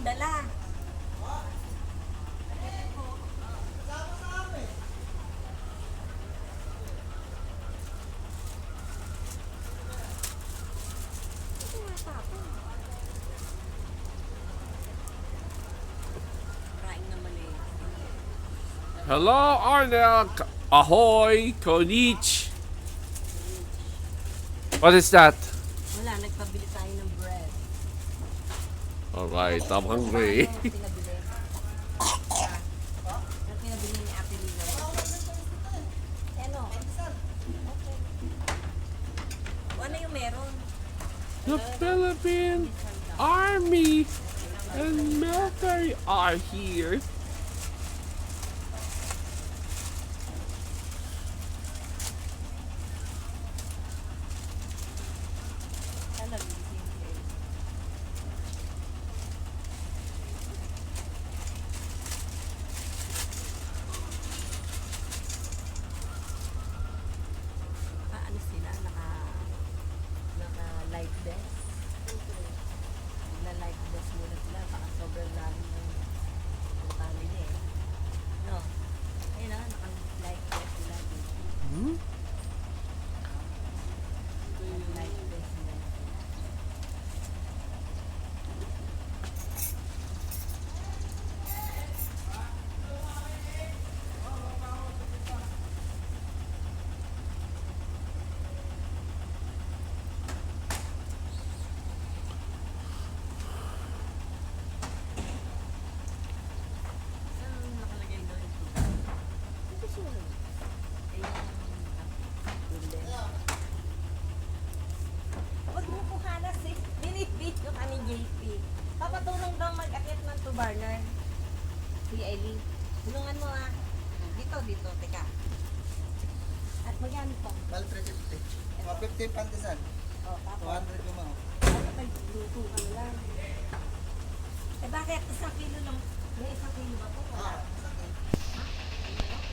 dala. Hello, Arnel. Ahoy, Konich. What is that? Wala, nagpabili tayo ng bread. Alright, I'm hungry. Ano pinabili? Ano pinabili ni Ate Lila? Ano? Okay. Ano yung meron? The Philippine Army and military are here. Ano sila? Naka-light vest? Naka-light vest muna sila. Baka sobrang dami ng family eh. No? Ayun na, naka-light vest sila. Naka-light vest sila. Saan nakalagay doon ito? Ito siya. Eh, yung huwag mo kuhanas eh. Binibidyo ka ni JP. Papatulong daw mag-akit ng two burner. Si Eileen. Tulungan mo ah. Dito, teka. At magkano to? Bal 350. Mga 50 pantisan. O, tapos. 200 yung mga.